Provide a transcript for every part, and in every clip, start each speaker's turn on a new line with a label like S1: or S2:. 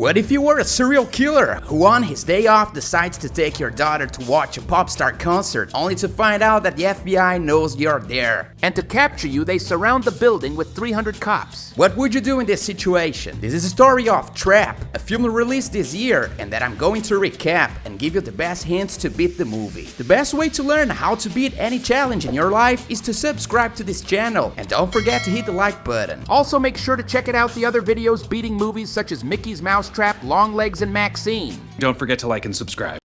S1: What if you were a serial killer who on his day off decides to take your daughter to watch a Popstar concert only to find out that the FBI knows you're there?
S2: And to capture you, they surround the building with 300 cops.
S1: What would you do in this situation? This is a story of Trap, a film released this year and that I'm going to recap and give you the best hints to beat the movie. The best way to learn how to beat any challenge in your life is to subscribe to this channel and don't forget to hit the like button.
S2: Also make sure to check out the other videos beating movies such as Mickey's Mousetrap, Longlegs, and Maxine.
S3: Don't forget to like and subscribe.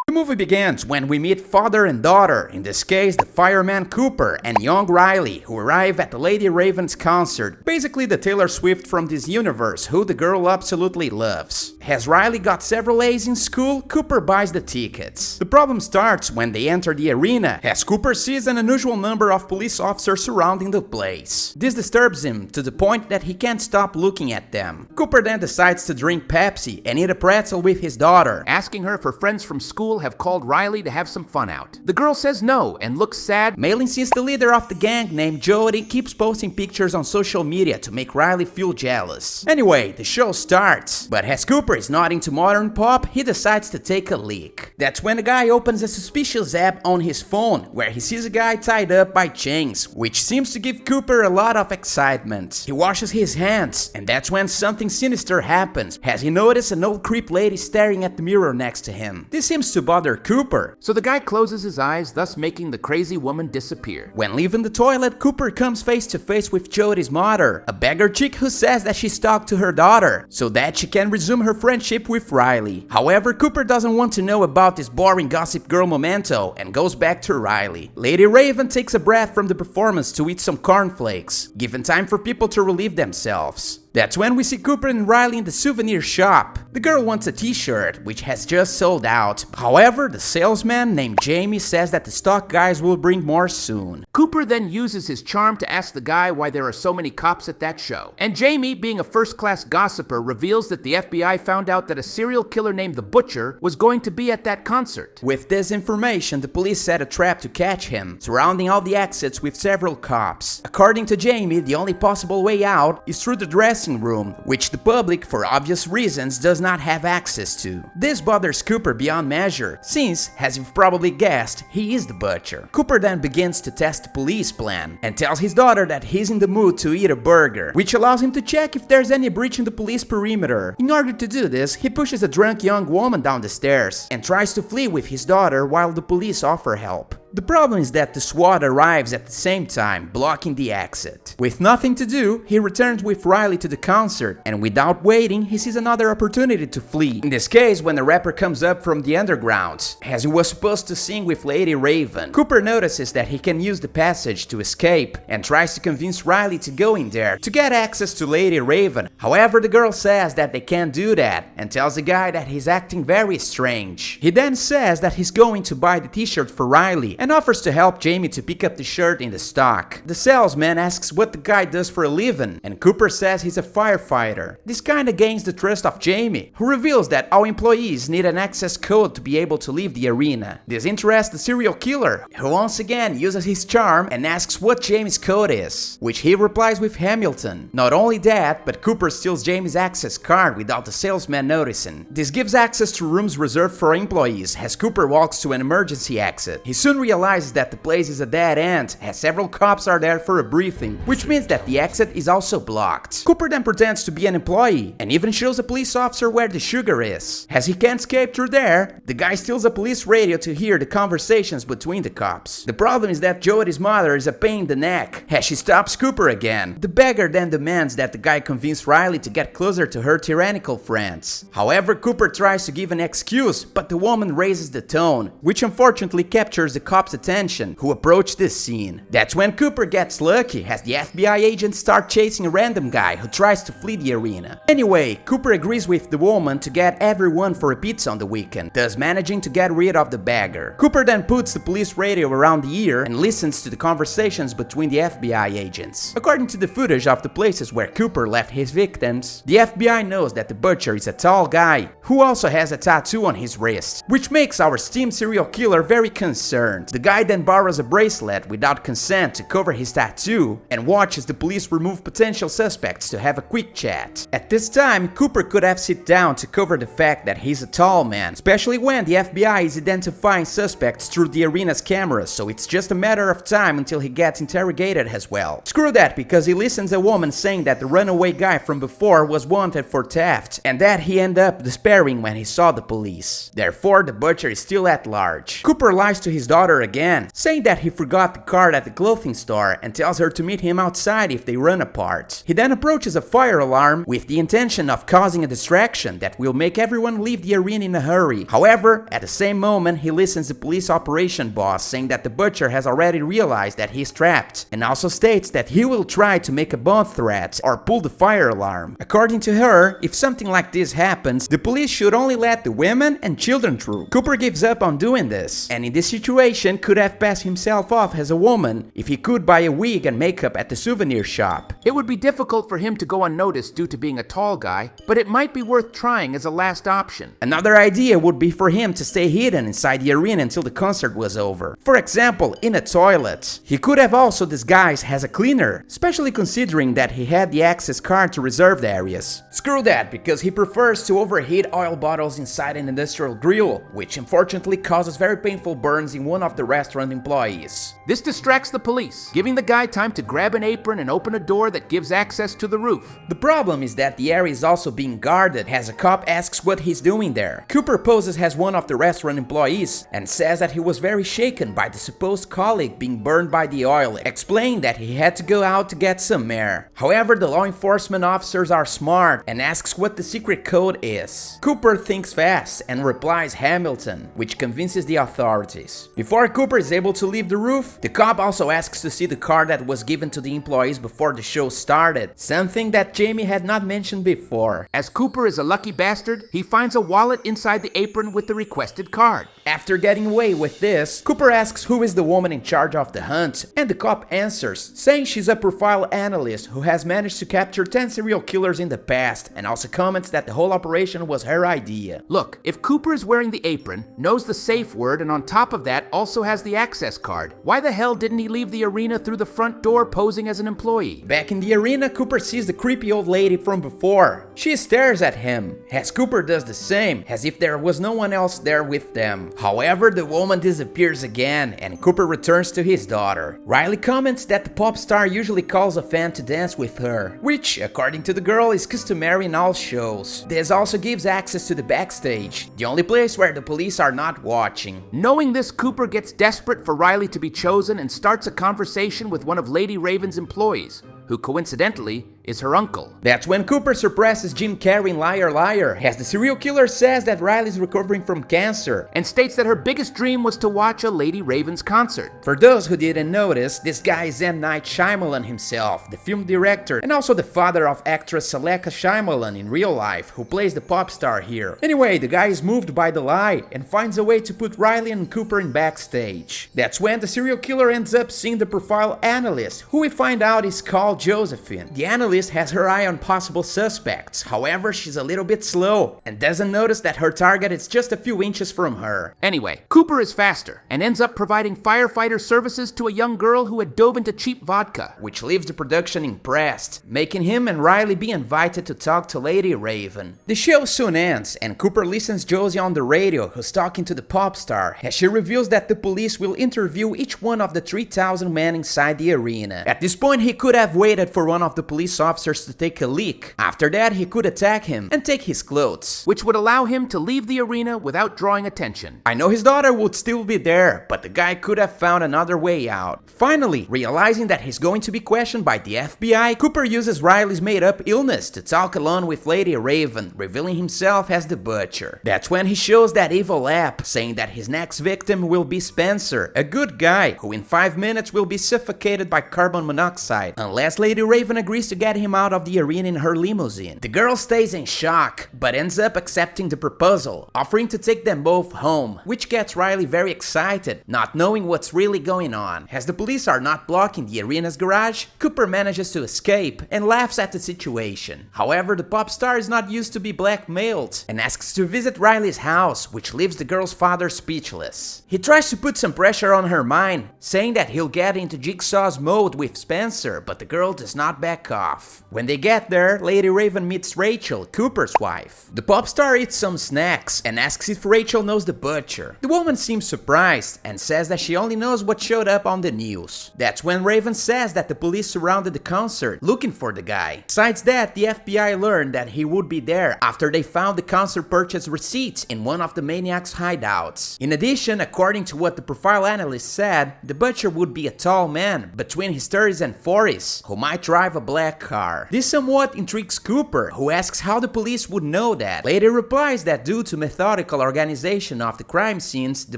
S1: The movie begins when we meet father and daughter, in this case the fireman Cooper and young Riley, who arrive at the Lady Raven's concert, basically the Taylor Swift from this universe, who the girl absolutely loves. Has Riley got several A's in school, Cooper buys the tickets. The problem starts when they enter the arena, as Cooper sees an unusual number of police officers surrounding the place. This disturbs him to the point that he can't stop looking at them. Cooper then decides to drink Pepsi and eat a pretzel with his daughter,
S2: asking her if her friends from school have called Riley to have some fun out. The girl says no and looks sad,
S1: mainly since the leader of the gang named Jody keeps posting pictures on social media to make Riley feel jealous. Anyway, the show starts, but as Cooper is not into modern pop, he decides to take a leak. That's when the guy opens a suspicious app on his phone, where he sees a guy tied up by chains, which seems to give Cooper a lot of excitement. He washes his hands, and that's when something sinister happens, as he notices an old creep lady staring at the mirror next to him. This seems to bother Cooper,
S2: so the guy closes his eyes, thus making the crazy woman disappear.
S1: When leaving the toilet, Cooper comes face to face with Jody's mother, a beggar chick who says that she's talked to her daughter, so that she can resume her friendship with Riley. However, Cooper doesn't want to know about this boring gossip girl memento and goes back to Riley. Lady Raven takes a breath from the performance to eat some cornflakes, giving time for people to relieve themselves. That's when we see Cooper and Riley in the souvenir shop. The girl wants a t-shirt, which has just sold out. However, the salesman named Jamie says that the stock guys will bring more soon.
S2: Cooper then uses his charm to ask the guy why there are so many cops at that show. And Jamie, being a first-class gossiper, reveals that the FBI found out that a serial killer named the Butcher was going to be at that concert.
S1: With this information, the police set a trap to catch him, surrounding all the exits with several cops. According to Jamie, the only possible way out is through the dressing room, which the public, for obvious reasons, does not have access to. This bothers Cooper beyond measure, since, as you've probably guessed, he is the Butcher. Cooper then begins to test the police plan, and tells his daughter that he's in the mood to eat a burger, which allows him to check if there's any breach in the police perimeter. In order to do this, he pushes a drunk young woman down the stairs, and tries to flee with his daughter while the police offer help. The problem is that the SWAT arrives at the same time, blocking the exit. With nothing to do, he returns with Riley to the concert, and without waiting, he sees another opportunity to flee. In this case, when the rapper comes up from the underground, as he was supposed to sing with Lady Raven. Cooper notices that he can use the passage to escape, and tries to convince Riley to go in there to get access to Lady Raven. However, the girl says that they can't do that, and tells the guy that he's acting very strange. He then says that he's going to buy the t-shirt for Riley, and offers to help Jamie to pick up the shirt in the stock. The salesman asks what the guy does for a living, and Cooper says he's a firefighter. This kinda gains the trust of Jamie, who reveals that all employees need an access code to be able to leave the arena. This interests the serial killer, who once again uses his charm and asks what Jamie's code is, which he replies with Hamilton. Not only that, but Cooper steals Jamie's access card without the salesman noticing. This gives access to rooms reserved for employees as Cooper walks to an emergency exit. He soon realizes that the place is a dead end, as several cops are there for a briefing, which means that the exit is also blocked. Cooper then pretends to be an employee, and even shows a police officer where the sugar is. As he can't escape through there, the guy steals a police radio to hear the conversations between the cops. The problem is that Jody's mother is a pain in the neck, as she stops Cooper again. The beggar then demands that the guy convince Riley to get closer to her tyrannical friends. However, Cooper tries to give an excuse, but the woman raises the tone, which unfortunately captures the cops' attention, who approach this scene. That's when Cooper gets lucky, as the FBI agents start chasing a random guy who tries to flee the arena. Anyway, Cooper agrees with the woman to get everyone for a pizza on the weekend, thus managing to get rid of the beggar. Cooper then puts the police radio around the ear and listens to the conversations between the FBI agents. According to the footage of the places where Cooper left his victims, the FBI knows that the Butcher is a tall guy who also has a tattoo on his wrist, which makes our steam serial killer very concerned. The guy then borrows a bracelet without consent to cover his tattoo and watches the police remove potential suspects to have a quick chat. At this time, Cooper could have sit down to cover the fact that he's a tall man, especially when the FBI is identifying suspects through the arena's cameras, so it's just a matter of time until he gets interrogated as well. Screw that, because he listens a woman saying that the runaway guy from before was wanted for theft, and that he ended up despairing when he saw the police. Therefore, the butcher is still at large. Cooper lies to his daughter again, saying that he forgot the card at the clothing store and tells her to meet him outside if they run apart. He then approaches a fire alarm with the intention of causing a distraction that will make everyone leave the arena in a hurry. However, at the same moment, he listens to police operation boss saying that the butcher has already realized that he's trapped, and also states that he will try to make a bomb threat or pull the fire alarm. According to her, if something like this happens, the police should only let the women and children through. Cooper gives up on doing this, and in this situation could have passed himself off as a woman if he could buy a wig and makeup at the souvenir shop.
S2: It would be difficult for him to go unnoticed due to being a tall guy, but it might be worth trying as a last option.
S1: Another idea would be for him to stay hidden inside the arena until the concert was over. For example, in a toilet. He could have also disguised as a cleaner, especially considering that he had the access card to reserved areas. Screw that, because he prefers to overheat oil bottles inside an industrial grill, which unfortunately causes very painful burns in one of the restaurant employees.
S2: This distracts the police, giving the guy time to grab an apron and open a door that gives access to the roof.
S1: The problem is that the area is also being guarded as a cop asks what he's doing there. Cooper poses as one of the restaurant employees and says that he was very shaken by the supposed colleague being burned by the oil, explaining that he had to go out to get some air. However, the law enforcement officers are smart and asks what the secret code is. Cooper thinks fast and replies Hamilton, which convinces the authorities. Before Cooper is able to leave the roof, the cop also asks to see the card that was given to the employees before the show started, something that Jamie had not mentioned before.
S2: As Cooper is a lucky bastard, he finds a wallet inside the apron with the requested card.
S1: After getting away with this, Cooper asks who is the woman in charge of the hunt, and the cop answers, saying she's a profile analyst who has managed to capture 10 serial killers in the past, and also comments that the whole operation was her idea.
S2: Look, if Cooper is wearing the apron, knows the safe word, and on top of that also has the access card, why the hell didn't he leave the arena through the front door posing as an employee?
S1: Back in the arena, Cooper sees the creepy old lady from before. She stares at him, as Cooper does the same, as if there was no one else there with them. However, the woman disappears again, and Cooper returns to his daughter. Riley comments that the pop star usually calls a fan to dance with her, which, according to the girl, is customary in all shows. This also gives access to the backstage, the only place where the police are not watching.
S2: Knowing this, Cooper gets desperate for Riley to be chosen and starts a conversation with one of Lady Raven's employees, who coincidentally is her uncle.
S1: That's when Cooper suppresses Jim Carrey in Liar Liar, as the serial killer says that Riley's recovering from cancer,
S2: and states that her biggest dream was to watch a Lady Raven's concert.
S1: For those who didn't notice, this guy is M. Night Shyamalan himself, the film director, and also the father of actress Saleka Shyamalan in real life, who plays the pop star here. Anyway, the guy is moved by the lie, and finds a way to put Riley and Cooper in backstage. That's when the serial killer ends up seeing the profile analyst, who we find out is called Josephine. The analyst has her eye on possible suspects, however she's a little bit slow and doesn't notice that her target is just a few inches from her.
S2: Anyway, Cooper is faster and ends up providing firefighter services to a young girl who had dove into cheap vodka,
S1: which leaves the production impressed, making him and Riley be invited to talk to Lady Raven. The show soon ends and Cooper listens Josie on the radio, who's talking to the pop star, as she reveals that the police will interview each one of the 3,000 men inside the arena. At this point, he could have waited for one of the police officers to take a leak. After that, he could attack him and take his clothes,
S2: which would allow him to leave the arena without drawing attention.
S1: I know his daughter would still be there, but the guy could have found another way out. Finally, realizing that he's going to be questioned by the FBI, Cooper uses Riley's made-up illness to talk alone with Lady Raven, revealing himself as the butcher. That's when he shows that evil app, saying that his next victim will be Spencer, a good guy who in 5 minutes will be suffocated by carbon monoxide, unless Lady Raven agrees to get get him out of the arena in her limousine. The girl stays in shock, but ends up accepting the proposal, offering to take them both home, which gets Riley very excited, not knowing what's really going on. As the police are not blocking the arena's garage, Cooper manages to escape and laughs at the situation. However, the pop star is not used to be blackmailed and asks to visit Riley's house, which leaves the girl's father speechless. He tries to put some pressure on her mind, saying that he'll get into Jigsaw's mode with Spencer, but the girl does not back off. When they get there, Lady Raven meets Rachel, Cooper's wife. The pop star eats some snacks and asks if Rachel knows the butcher. The woman seems surprised and says that she only knows what showed up on the news. That's when Raven says that the police surrounded the concert looking for the guy. Besides that, the FBI learned that he would be there after they found the concert purchase receipts in one of the maniac's hideouts. In addition, according to what the profile analyst said, the butcher would be a tall man between his 30s and 40s who might drive a black car. This somewhat intrigues Cooper, who asks how the police would know that. Lady replies that due to methodical organization of the crime scenes, the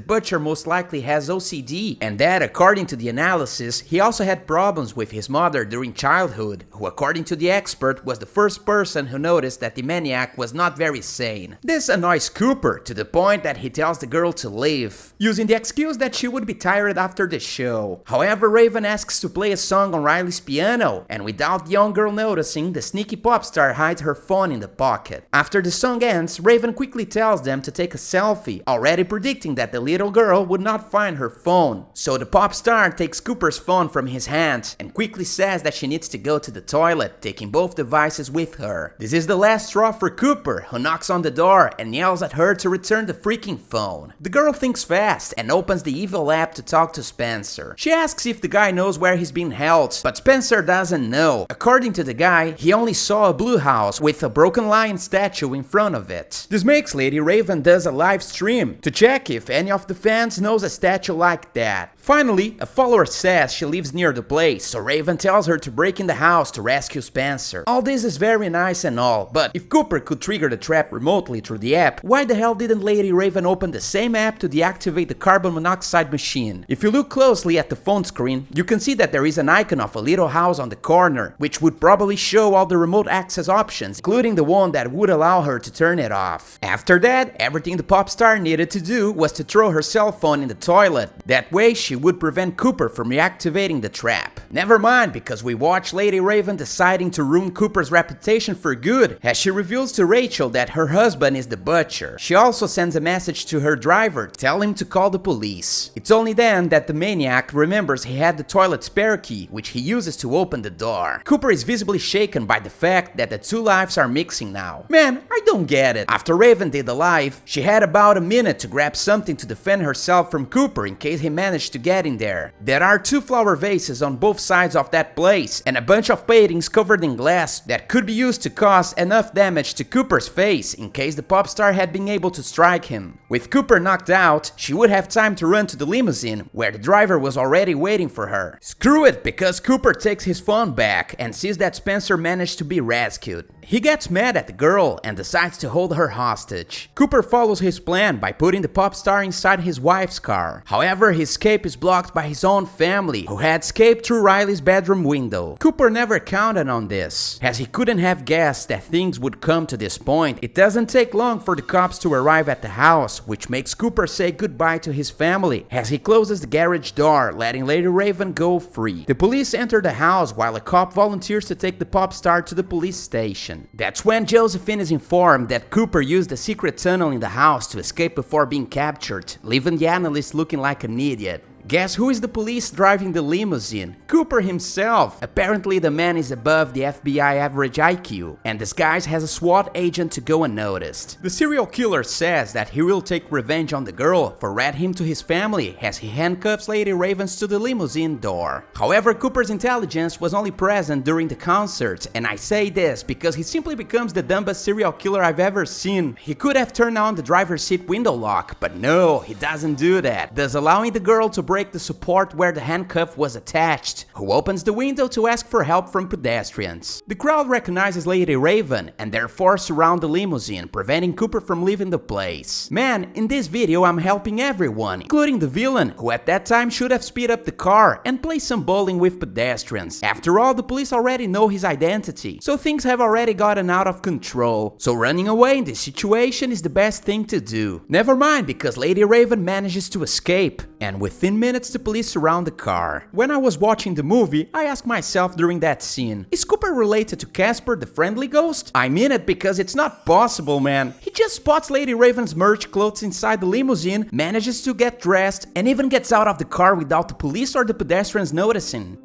S1: butcher most likely has OCD, and that according to the analysis, he also had problems with his mother during childhood, who according to the expert was the first person who noticed that the maniac was not very sane. This annoys Cooper to the point that he tells the girl to leave, using the excuse that she would be tired after the show. However, Raven asks to play a song on Riley's piano, and without the young girl noticing, the sneaky pop star hides her phone in the pocket. After the song ends, Raven quickly tells them to take a selfie, already predicting that the little girl would not find her phone. So the pop star takes Cooper's phone from his hand and quickly says that she needs to go to the toilet, taking both devices with her. This is the last straw for Cooper, who knocks on the door and yells at her to return the freaking phone. The girl thinks fast and opens the evil app to talk to Spencer. She asks if the guy knows where he's being held, but Spencer doesn't know. According to the guy, he only saw a blue house with a broken lion statue in front of it. This makes Lady Raven does a live stream to check if any of the fans knows a statue like that. Finally, a follower says she lives near the place, so Raven tells her to break in the house to rescue Spencer. All this is very nice and all, but if Cooper could trigger the trap remotely through the app, why the hell didn't Lady Raven open the same app to deactivate the carbon monoxide machine? If you look closely at the phone screen, you can see that there is an icon of a little house on the corner, which would probably show all the remote access options, including the one that would allow her to turn it off. After that, everything the pop star needed to do was to throw her cell phone in the toilet. That way she would prevent Cooper from reactivating the trap. Never mind, because we watch Lady Raven deciding to ruin Cooper's reputation for good, as she reveals to Rachel that her husband is the butcher. She also sends a message to her driver, telling him to call the police. It's only then that the maniac remembers he had the toilet spare key, which he uses to open the door. Cooper is visibly shaken by the fact that the two lives are mixing now. Man, I don't get it. After Raven did the live, she had about a minute to grab something to defend herself from Cooper in case he managed to get in there. There are 2 flower vases on both sides of that place, and a bunch of paintings covered in glass that could be used to cause enough damage to Cooper's face in case the pop star had been able to strike him. With Cooper knocked out, she would have time to run to the limousine, where the driver was already waiting for her. Screw it, because Cooper takes his phone back and sees that Spencer managed to be rescued. He gets mad at the girl and decides to hold her hostage. Cooper follows his plan by putting the pop star inside his wife's car. However, his escape is blocked by his own family, who had escaped through Riley's bedroom window. Cooper never counted on this, as he couldn't have guessed that things would come to this point. It doesn't take long for the cops to arrive at the house, which makes Cooper say goodbye to his family, as he closes the garage door, letting Lady Raven go free. The police enter the house while a cop volunteers to take the pop star to the police station. That's when Josephine is informed that Cooper used a secret tunnel in the house to escape before being captured, leaving the analyst looking like an idiot. Guess who is the police driving the limousine? Cooper himself. Apparently the man is above the FBI average IQ, and disguise has a SWAT agent to go unnoticed. The serial killer says that he will take revenge on the girl for ratting him to his family, as he handcuffs Lady Ravens to the limousine door. However, Cooper's intelligence was only present during the concert, and I say this because he simply becomes the dumbest serial killer I've ever seen. He could have turned on the driver's seat window lock, but no, he doesn't do that, thus allowing the girl to break break the support where the handcuff was attached, who opens the window to ask for help from pedestrians. The crowd recognizes Lady Raven and therefore surround the limousine, preventing Cooper from leaving the place. Man, in this video I'm helping everyone, including the villain, who at that time should have speed up the car and play some bowling with pedestrians. After all, the police already know his identity, so things have already gotten out of control. So running away in this situation is the best thing to do. Never mind, because Lady Raven manages to escape, and within minutes the police surround the car. When I was watching the movie, I asked myself during that scene, is Cooper related to Casper the Friendly Ghost? I mean it, because it's not possible, man. He just spots Lady Raven's merch clothes inside the limousine, manages to get dressed, and even gets out of the car without the police or the pedestrians noticing.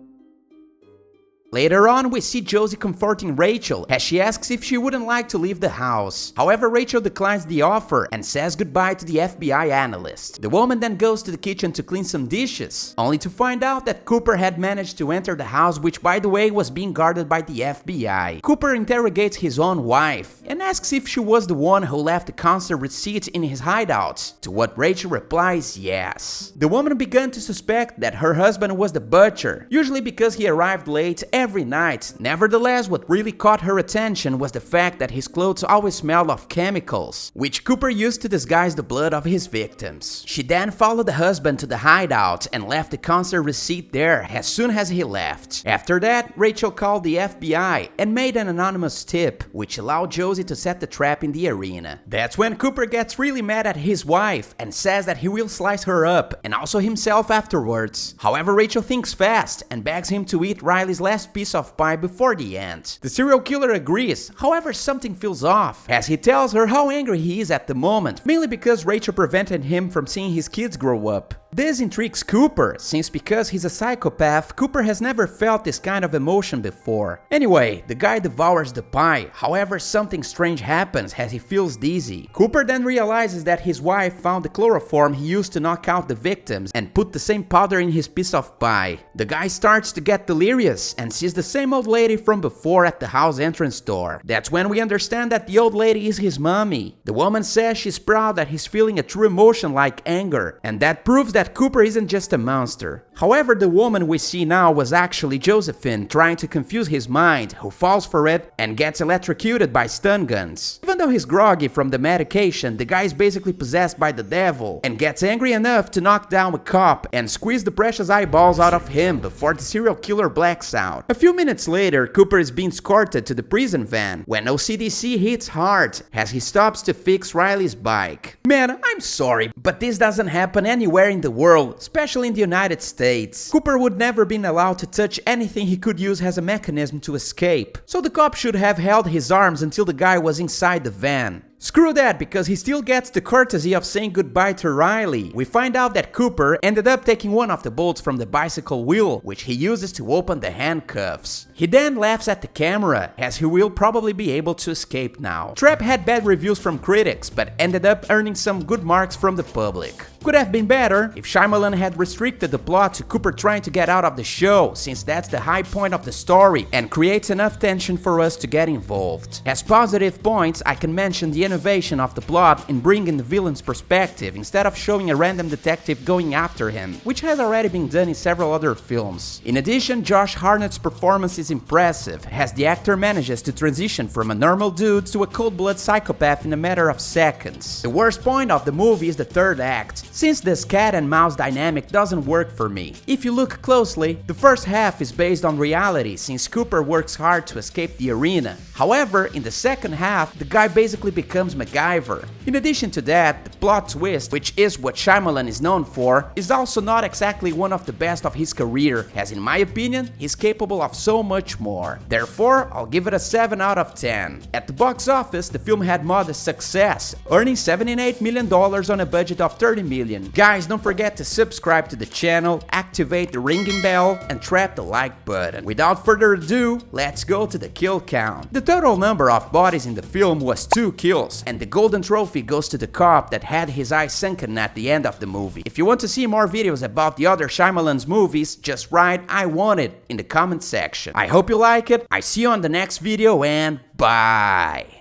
S1: Later on, we see Josie comforting Rachel as she asks if she wouldn't like to leave the house. However, Rachel declines the offer and says goodbye to the FBI analyst. The woman then goes to the kitchen to clean some dishes, only to find out that Cooper had managed to enter the house, which by the way was being guarded by the FBI. Cooper interrogates his own wife and asks if she was the one who left the concert receipt in his hideout, to what Rachel replies yes. The woman began to suspect that her husband was the butcher, usually because he arrived late every night. Nevertheless, what really caught her attention was the fact that his clothes always smelled of chemicals, which Cooper used to disguise the blood of his victims. She then followed the husband to the hideout and left the concert receipt there as soon as he left. After that, Rachel called the FBI and made an anonymous tip, which allowed Josie to set the trap in the arena. That's when Cooper gets really mad at his wife and says that he will slice her up, and also himself afterwards. However, Rachel thinks fast and begs him to eat Riley's last piece of pie before the end. The serial killer agrees, however something feels off, as he tells her how angry he is at the moment, mainly because Rachel prevented him from seeing his kids grow up. This intrigues Cooper, since because he's a psychopath, Cooper has never felt this kind of emotion before. Anyway, the guy devours the pie, however something strange happens as he feels dizzy. Cooper then realizes that his wife found the chloroform he used to knock out the victims and put the same powder in his piece of pie. The guy starts to get delirious and sees the same old lady from before at the house entrance door. That's when we understand that the old lady is his mommy. The woman says she's proud that he's feeling a true emotion like anger, and that proves that Cooper isn't just a monster. However, the woman we see now was actually Josephine trying to confuse his mind, who falls for it and gets electrocuted by stun guns. Even though he's groggy from the medication, the guy is basically possessed by the devil and gets angry enough to knock down a cop and squeeze the precious eyeballs out of him before the serial killer blacks out. A few minutes later, Cooper is being escorted to the prison van when OCDC hits hard as he stops to fix Riley's bike. Man, I'm sorry, but this doesn't happen anywhere in the world, especially in the United States. Cooper would never been allowed to touch anything he could use as a mechanism to escape, so the cop should have held his arms until the guy was inside the van. Screw that, because he still gets the courtesy of saying goodbye to Riley. We find out that Cooper ended up taking one of the bolts from the bicycle wheel, which he uses to open the handcuffs. He then laughs at the camera, as he will probably be able to escape now. Trap had bad reviews from critics, but ended up earning some good marks from the public. Could have been better if Shyamalan had restricted the plot to Cooper trying to get out of the show, since that's the high point of the story and creates enough tension for us to get involved. As positive points, I can mention the innovation of the plot in bringing the villain's perspective instead of showing a random detective going after him, which has already been done in several other films. In addition, Josh Hartnett's performance is impressive, as the actor manages to transition from a normal dude to a cold-blooded psychopath in a matter of seconds. The worst point of the movie is the third act, since this cat and mouse dynamic doesn't work for me. If you look closely, the first half is based on reality, since Cooper works hard to escape the arena. However, in the second half, the guy basically becomes MacGyver. In addition to that, the plot twist, which is what Shyamalan is known for, is also not exactly one of the best of his career, as in my opinion, he's capable of so much more. Therefore, I'll give it a 7 out of 10. At the box office, the film had modest success, earning $78 million on a budget of $30 million. Guys, don't forget to subscribe to the channel, activate the ringing bell, and tap the like button. Without further ado, let's go to the kill count. The total number of bodies in the film was 2 kills, and the golden trophy goes to the cop that had his eyes sunken at the end of the movie. If you want to see more videos about the other Shyamalan's movies, just write "I want it" in the comment section. I hope you like it, I see you on the next video, and bye!